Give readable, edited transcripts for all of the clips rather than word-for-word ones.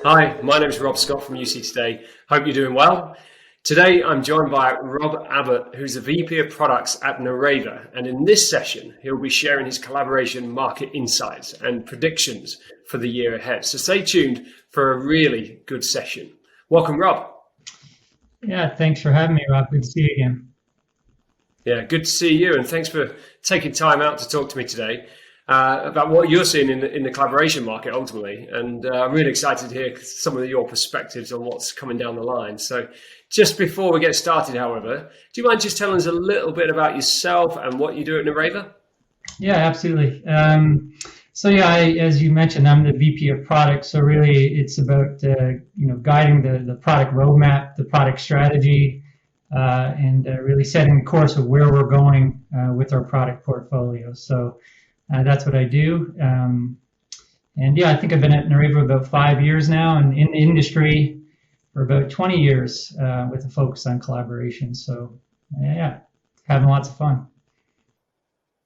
Hi, my name is Rob Scott from UC Today. Hope you're doing well. Today, I'm joined by Rob Abbott, who's the VP of Products at Nureva. And in this session, he'll be sharing his collaboration market insights and predictions for the year ahead. So stay tuned for a really good session. Welcome, Rob. Yeah, thanks for having me, Rob. Good to see you again. Yeah, good to see you. And thanks for taking time out to talk to me today about what you're seeing in the collaboration market ultimately. And I'm really excited to hear some of your perspectives on what's coming down the line. So just before we get started, however, do you mind just telling us a little bit about yourself and what you do at Nureva? Yeah, absolutely. As you mentioned, I'm the VP of Product. So really, it's about guiding the product roadmap, the product strategy, and really setting the course of where we're going with our product portfolio. So that's what I do. I think I've been at Nureva about 5 years now, and in the industry for about 20 years with a focus on collaboration. So having lots of fun.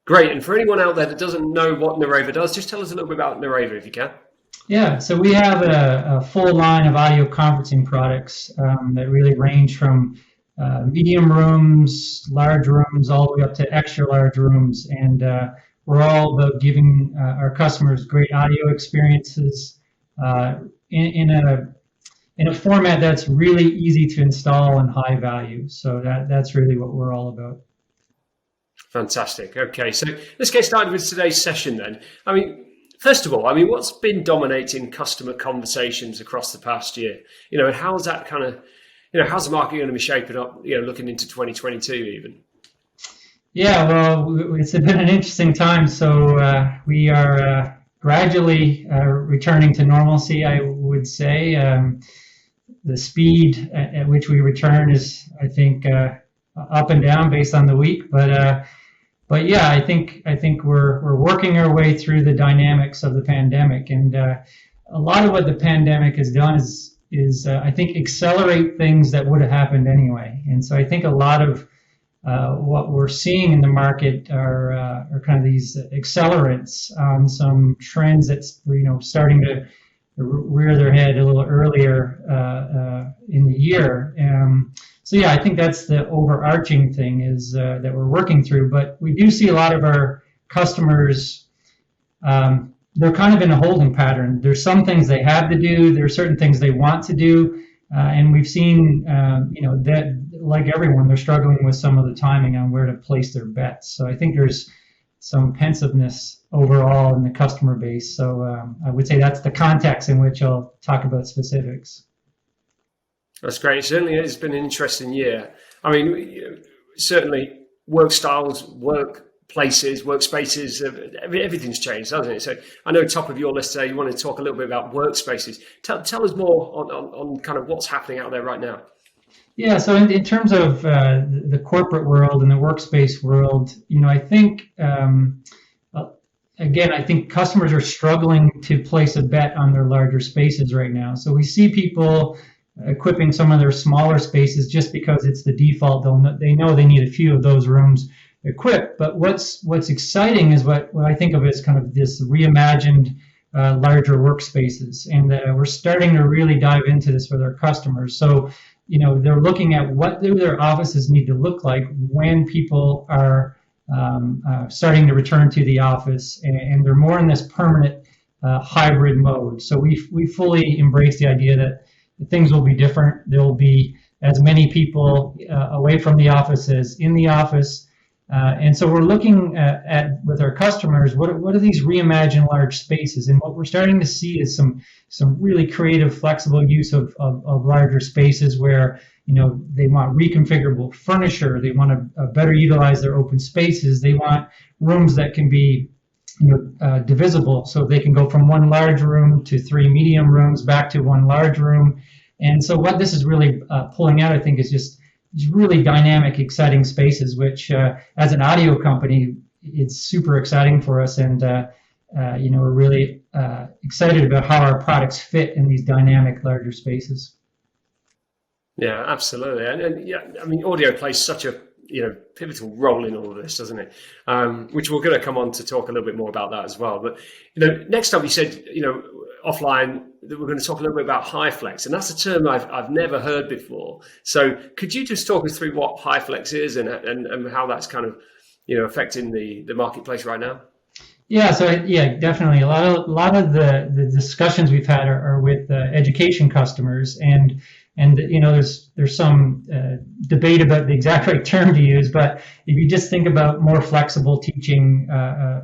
Great. And for anyone out there that doesn't know what Nureva does, just tell us a little bit about Nureva if you can. Yeah, so we have a full line of audio conferencing products that really range from medium rooms, large rooms, all the way up to extra large rooms. And we're all about giving our customers great audio experiences in a format that's really easy to install and high value. So that's really what we're all about. Fantastic. Okay, so let's get started with today's session then. First of all, what's been dominating customer conversations across the past year? And how's that how's the market going to be shaping up, looking into 2022 even? Yeah, well, it's been an interesting time. So we are gradually returning to normalcy, I would say. The speed at which we return is, I think, up and down based on the week. But yeah, I think we're working our way through the dynamics of the pandemic. And a lot of what the pandemic has done is I think accelerate things that would have happened anyway. And so I think a lot of what we're seeing in the market are kind of these accelerants on some trends that's starting to rear their head a little earlier in the year. I think that's the overarching thing is that we're working through. But we do see a lot of our customers. They're kind of in a holding pattern. There's some things they have to do. There's certain things they want to do. And we've seen, that like everyone, they're struggling with some of the timing on where to place their bets. So I think there's some pensiveness overall in the customer base. So I would say that's the context in which I'll talk about specifics. That's great. Certainly it's been an interesting year. Certainly work styles, workplaces, workspaces, everything's changed, hasn't it? So I know top of your list today, you want to talk a little bit about workspaces. Tell us more on kind of what's happening out there right now. Yeah, so in terms of the corporate world and the workspace world, I think, I think customers are struggling to place a bet on their larger spaces right now. So we see people equipping some of their smaller spaces just because it's the default. They know they need a few of those rooms equipped. But what's exciting is what I think of as kind of this reimagined larger workspaces. And we're starting to really dive into this with our customers. So, they're looking at what do their offices need to look like when people are starting to return to the office, and they're more in this permanent hybrid mode. So we fully embrace the idea that things will be different. There will be as many people away from the office as in the office. And so we're looking at with our customers, what are these reimagined large spaces? And what we're starting to see is some really creative, flexible use of larger spaces where, they want reconfigurable furniture. They want to better utilize their open spaces. They want rooms that can be divisible, so they can go from one large room to 3 medium rooms back to one large room. And so what this is really pulling out, I think, is just really dynamic, exciting spaces, which as an audio company, it's super exciting for us. And, we're really excited about how our products fit in these dynamic, larger spaces. Yeah, absolutely. And audio plays such a pivotal role in all of this, doesn't it? Which we're going to come on to talk a little bit more about that as well. But next up, you said offline that we're going to talk a little bit about Hyflex, and that's a term I've never heard before. So could you just talk us through what Hyflex is and how that's kind of affecting the marketplace right now? Yeah, so definitely. A lot of the discussions we've had are with education customers, and there's some debate about the exact right term to use, but if you just think about more flexible teaching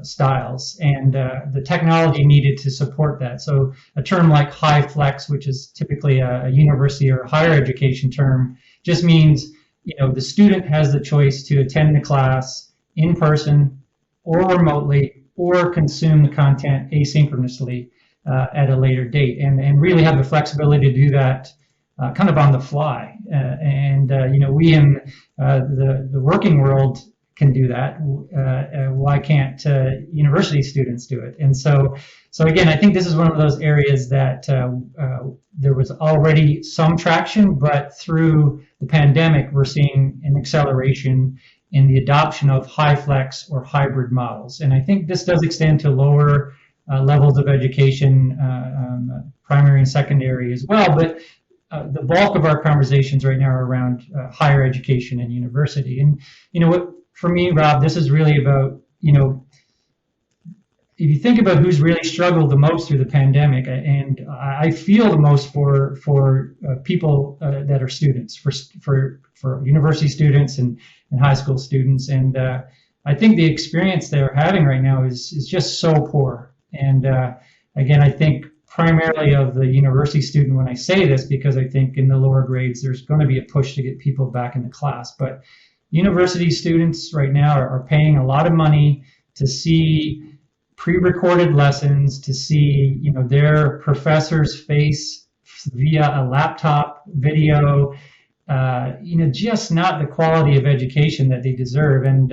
styles and the technology needed to support that. So a term like Hyflex, which is typically a university or higher education term, just means the student has the choice to attend the class in person or remotely, or consume the content asynchronously at a later date, and really have the flexibility to do that kind of on the fly. We in the working world can do that. Why can't university students do it? And so again, I think this is one of those areas that there was already some traction, but through the pandemic, we're seeing an acceleration in the adoption of Hyflex or hybrid models. And I think this does extend to lower levels of education, primary and secondary as well. But the bulk of our conversations right now are around higher education and university. And what, for me, Rob, this is really about, if you think about who's really struggled the most through the pandemic, and I feel the most for people that are students, for university students and high school students, and I think the experience they're having right now is just so poor. And again, I think primarily of the university student when I say this, because I think in the lower grades there's going to be a push to get people back into class. But university students right now are paying a lot of money to see pre-recorded lessons, to see their professor's face via a laptop video, just not the quality of education that they deserve. And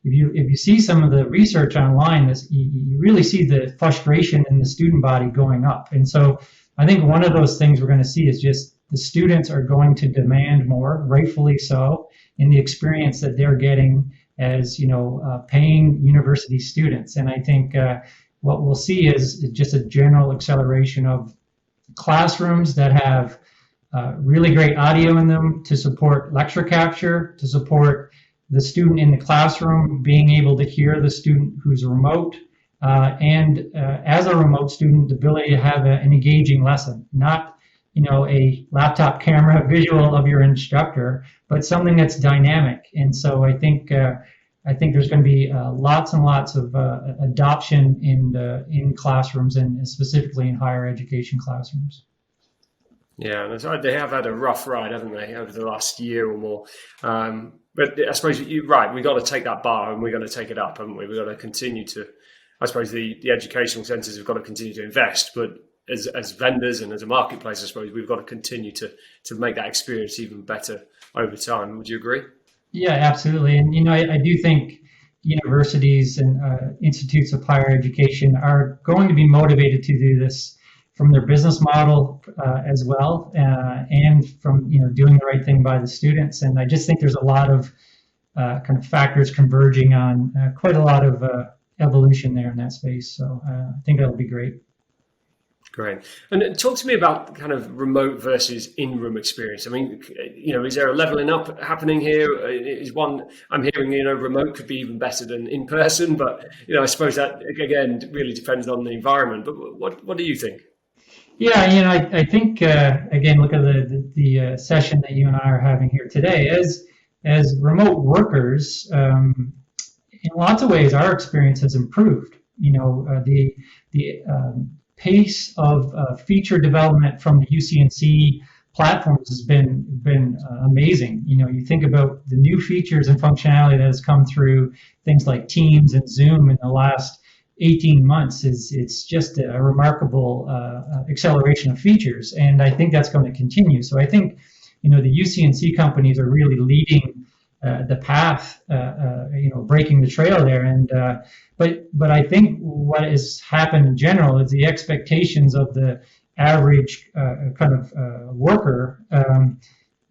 if you see some of the research online, you really see the frustration in the student body going up. And so I think one of those things we're going to see is just the students are going to demand more, rightfully so, in the experience that they're getting as paying university students. And I think what we'll see is just a general acceleration of classrooms that have really great audio in them to support lecture capture, to support the student in the classroom being able to hear the student who's remote, and as a remote student, the ability to have an engaging lesson, not a laptop camera visual of your instructor, but something that's dynamic. And so I think there's going to be lots and lots of adoption in classrooms, and specifically in higher education classrooms. Yeah, and they have had a rough ride, haven't they, over the last year or more. But I suppose you're right. We've got to take that bar and we've got to take it up, haven't we? We've got to continue to, I suppose the educational centres have got to continue to invest, but as vendors and as a marketplace, I suppose we've got to continue to make that experience even better over time. Would you agree? Yeah, absolutely. And, I do think universities and institutes of higher education are going to be motivated to do this from their business model as well, and from doing the right thing by the students. And I just think there's a lot of kind of factors converging on quite a lot of evolution there in that space. So I think that'll be great. Great. And talk to me about kind of remote versus in-room experience. I mean, is there a leveling up happening here? Is one, I'm hearing, remote could be even better than in person, but, I suppose that, again, really depends on the environment. But what do you think? Yeah, I think, again, look at the session that you and I are having here today. As remote workers, in lots of ways, our experience has improved. The pace of feature development from the UCNC platforms has been amazing. You think about the new features and functionality that has come through things like Teams and Zoom in the last 18 months. It's just a remarkable acceleration of features, and I think that's going to continue. So I think the UCNC companies are really leading the path, breaking the trail there. And but I think what has happened in general is the expectations of the average kind of worker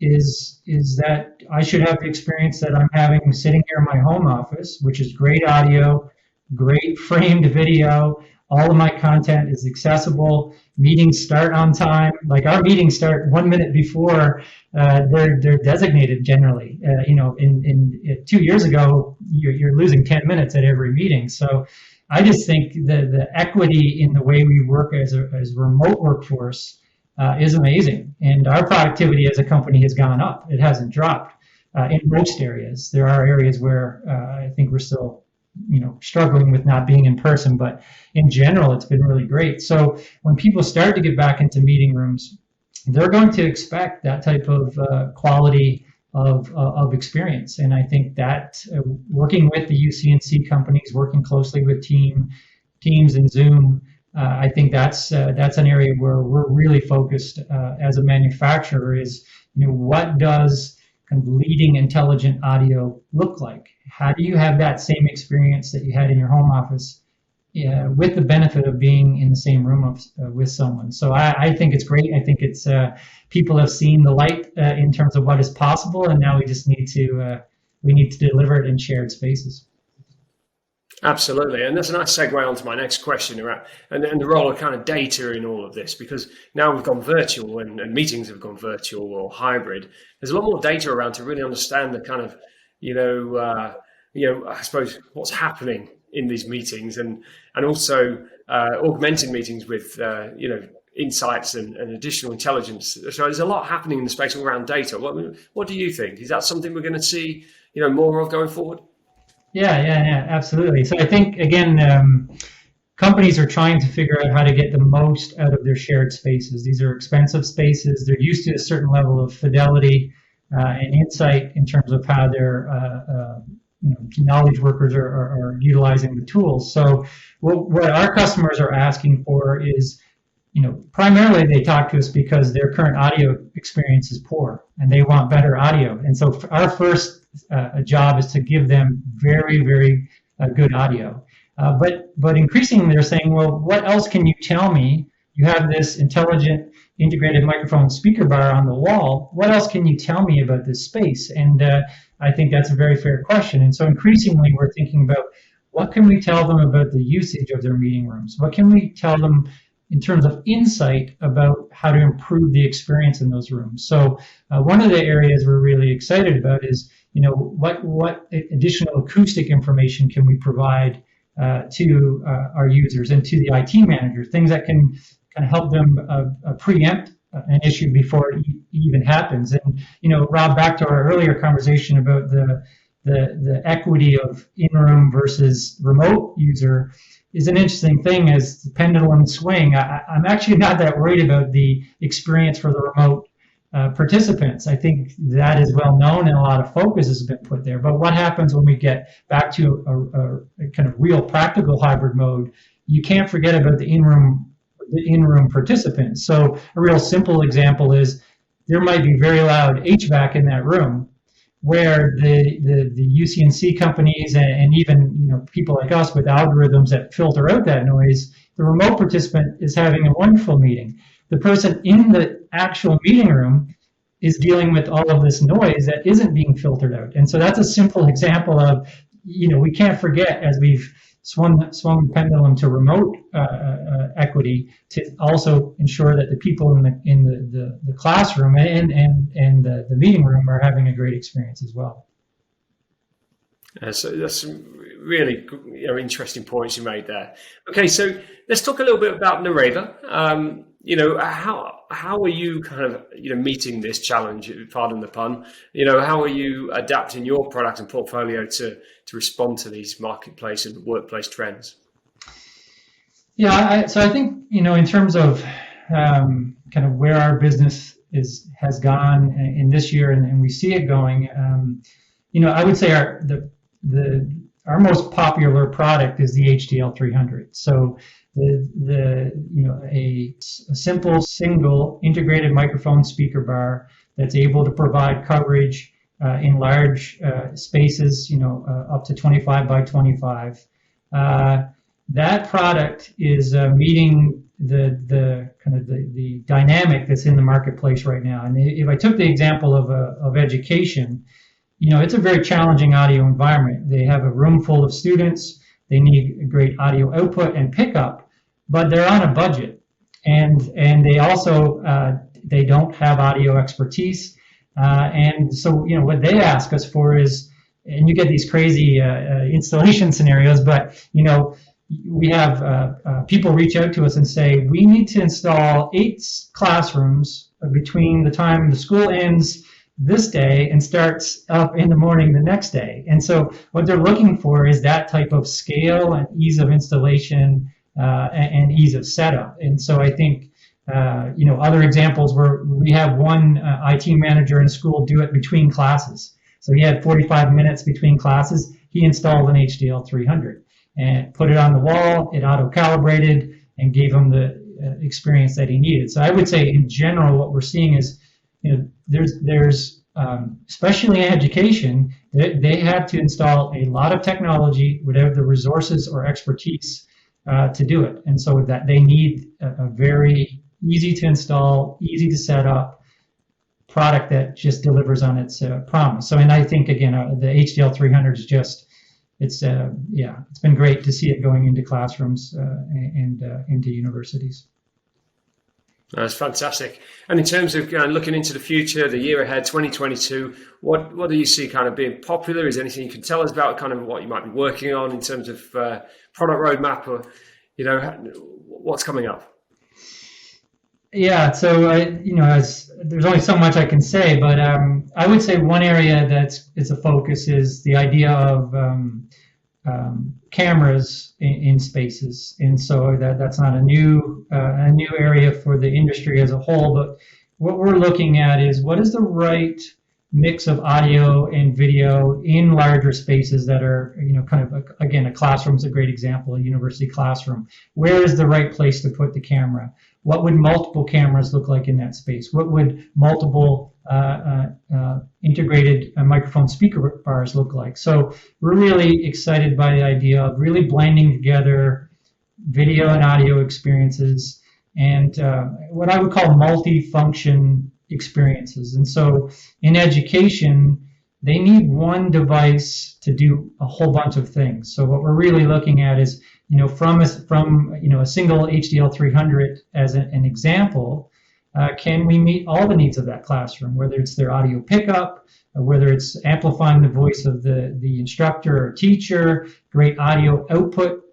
is that I should have the experience that I'm having sitting here in my home office, which is great audio, great framed video. All of my content is accessible. Meetings start on time. Like our meetings start 1 minute before they're designated generally. In 2 years ago, you're losing 10 minutes at every meeting. So I just think the equity in the way we work as a remote workforce is amazing. And our productivity as a company has gone up. It hasn't dropped in most areas. There are areas where I think we're still struggling with not being in person, but in general, it's been really great. So when people start to get back into meeting rooms, they're going to expect that type of quality of experience. And I think that working with the UC&C companies, working closely with Teams and Zoom, I think that's an area where we're really focused as a manufacturer is, what does kind of leading intelligent audio look like? How do you have that same experience that you had in your home office with the benefit of being in the same room with someone? So I think it's great. I think it's people have seen the light in terms of what is possible, and now we just need to deliver it in shared spaces. Absolutely, and that's a nice segue onto my next question around and the role of kind of data in all of this, because now we've gone virtual and meetings have gone virtual or hybrid. There's a lot more data around to really understand the kind of I suppose what's happening in these meetings, and also augmenting meetings with insights and additional intelligence. So there's a lot happening in the space around data. What do you think? Is that something we're going to see more of going forward? Yeah, absolutely. So I think, again, companies are trying to figure out how to get the most out of their shared spaces. These are expensive spaces. They're used to a certain level of fidelity and insight in terms of how their knowledge workers are utilizing the tools. So what our customers are asking for is, primarily they talk to us because their current audio experience is poor and they want better audio. And so our first job is to give them very, very good audio. But increasingly they're saying, well, what else can you tell me? You have this intelligent integrated microphone speaker bar on the wall. What else can you tell me about this space? And I think that's a very fair question. And so increasingly we're thinking about what can we tell them about the usage of their meeting rooms? What can we tell them in terms of insight about how to improve the experience in those rooms? So one of the areas we're really excited about is, what additional acoustic information can we provide to our users and to the IT manager, things that can kind of help them preempt an issue before it even happens. And, Rob, back to our earlier conversation about the equity of in-room versus remote user is an interesting thing as the pendulum swing. I'm actually not that worried about the experience for the remote participants. I think that is well known and a lot of focus has been put there. But what happens when we get back to a kind of real practical hybrid mode? You can't forget about the in-room participants. So a real simple example is there might be very loud HVAC in that room, where the UC&C companies and even people like us with algorithms that filter out that noise, the remote participant is having a wonderful meeting. The person in the actual meeting room is dealing with all of this noise that isn't being filtered out. And so that's a simple example of, we can't forget, as we've swung the pendulum to remote equity, to also ensure that the people in the classroom and the meeting room are having a great experience as well. So that's some really interesting points you made there. Okay, so let's talk a little bit about Nureva. How are you kind of meeting this challenge? Pardon the pun. How are you adapting your product and portfolio to respond to these marketplace and workplace trends? Yeah, so I think in terms of kind of where our business has gone in this year, and we see it going. I would say our most popular product is the HDL 300. So a simple single integrated microphone speaker bar that's able to provide coverage in large spaces, up to 25 by 25. That product is meeting the kind of the dynamic that's in the marketplace right now. And if I took the example of education, it's a very challenging audio environment. They have a room full of students. They need a great audio output and pickup, but they're on a budget, and they also they don't have audio expertise, and so what they ask us for is, and you get these crazy installation scenarios, but we have people reach out to us and say, we need to install 8 classrooms between the time the school ends this day and starts up in the morning the next day. And so what they're looking for is that type of scale and ease of installation and ease of setup. And so I think, other examples where we have one IT manager in a school do it between classes. So he had 45 minutes between classes. He installed an HDL 300 and put it on the wall. It auto-calibrated and gave him the experience that he needed. So I would say, in general, what we're seeing is, there's especially in education, they have to install a lot of technology without the resources or expertise to do it. And so that they need a very easy to install, easy to set up product that just delivers on its promise. So, and I think, again, the HDL 300 is just, it's been great to see it going into classrooms and into universities. That's fantastic. And in terms of looking into the future, the year ahead, 2022, what do you see kind of being popular? Is there anything you can tell us about kind of what you might be working on in terms of product roadmap, or what's coming up? Yeah, so as there's only so much I can say, but I would say one area is a focus is the idea of cameras in spaces, and so that's not a new area for the industry as a whole. But what we're looking at is what is the right mix of audio and video in larger spaces that are kind of again, a classroom's a great example, a university classroom. Where is the right place to put the camera? What would multiple cameras look like in that space? What would multiple integrated microphone speaker bars look like? So we're really excited by the idea of really blending together video and audio experiences and what I would call multi-function experiences. And so in education, they need one device to do a whole bunch of things. So what we're really looking at is, from a single HDL 300 as an example, can we meet all the needs of that classroom, whether it's their audio pickup, whether it's amplifying the voice of the instructor or teacher, great audio output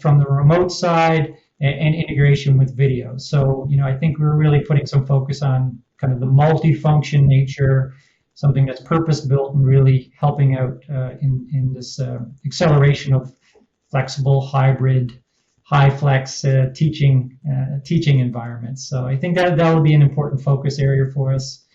from the remote side, and integration with video. So, I think we're really putting some focus on kind of the multi-function nature, something that's purpose-built and really helping out in this acceleration of flexible, hybrid, Hyflex teaching environments. So I think that will be an important focus area for us.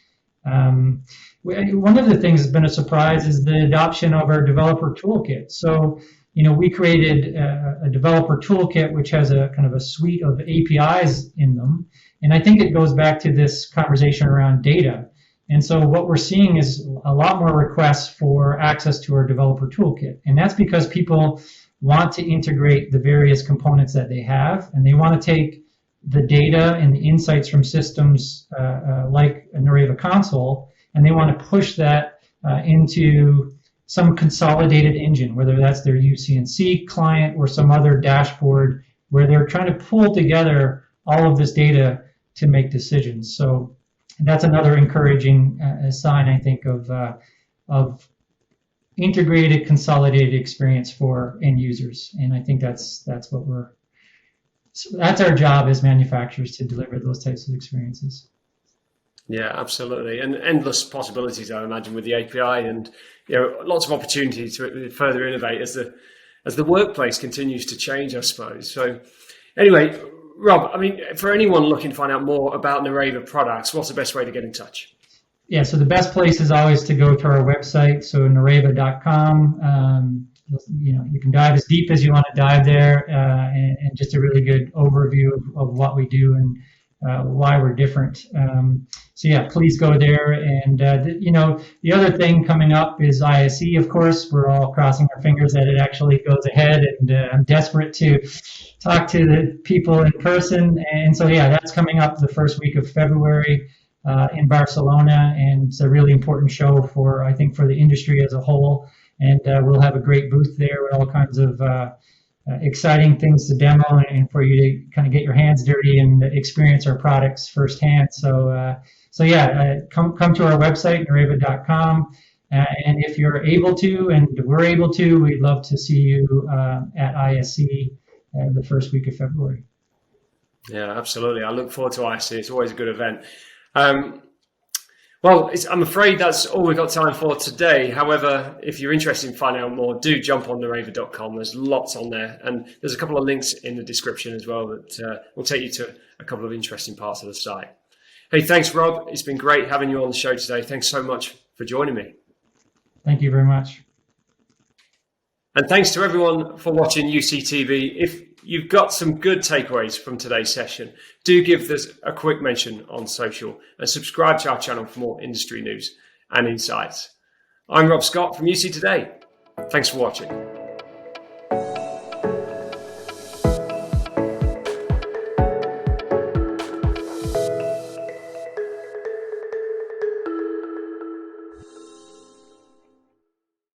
One of the things that's been a surprise is the adoption of our developer toolkit. So, we created a developer toolkit which has a kind of a suite of APIs in them. And I think it goes back to this conversation around data. And so what we're seeing is a lot more requests for access to our developer toolkit. And that's because people want to integrate the various components that they have, and they want to take the data and the insights from systems like a Nureva console, and they want to push that into some consolidated engine, whether that's their UCNC client or some other dashboard where they're trying to pull together all of this data to make decisions. So that's another encouraging sign, I think, of integrated, consolidated experience for end users. And I think that's our job as manufacturers, to deliver those types of experiences. Yeah, absolutely. And endless possibilities, I imagine, with the API, and lots of opportunity to further innovate as the workplace continues to change, I suppose. So anyway, Rob, I mean, for anyone looking to find out more about Nureva products, what's the best way to get in touch? Yeah, so the best place is always to go to our website, so nureva.com. You can dive as deep as you want to dive there, and just a really good overview of what we do. And why we're different. So yeah, please go there. And the other thing coming up is ISE. Of course, we're all crossing our fingers that it actually goes ahead. And I'm desperate to talk to the people in person. And so yeah, that's coming up the first week of February in Barcelona, and it's a really important show for, I think, for the industry as a whole. And we'll have a great booth there with all kinds of exciting things to demo and for you to kind of get your hands dirty and experience our products firsthand. So come to our website, nureva.com. And if you're able to, and we're able to, we'd love to see you at ISE the first week of February. Yeah, absolutely. I look forward to ISE. It's always a good event. Well, I'm afraid that's all we've got time for today. However, if you're interested in finding out more, do jump on nureva.com. There's lots on there. And there's a couple of links in the description as well that will take you to a couple of interesting parts of the site. Hey, thanks, Rob. It's been great having you on the show today. Thanks so much for joining me. Thank you very much. And thanks to everyone for watching UCTV. If you've got some good takeaways from today's session, do give us a quick mention on social and subscribe to our channel for more industry news and insights. I'm Rob Scott from UC Today. Thanks for watching.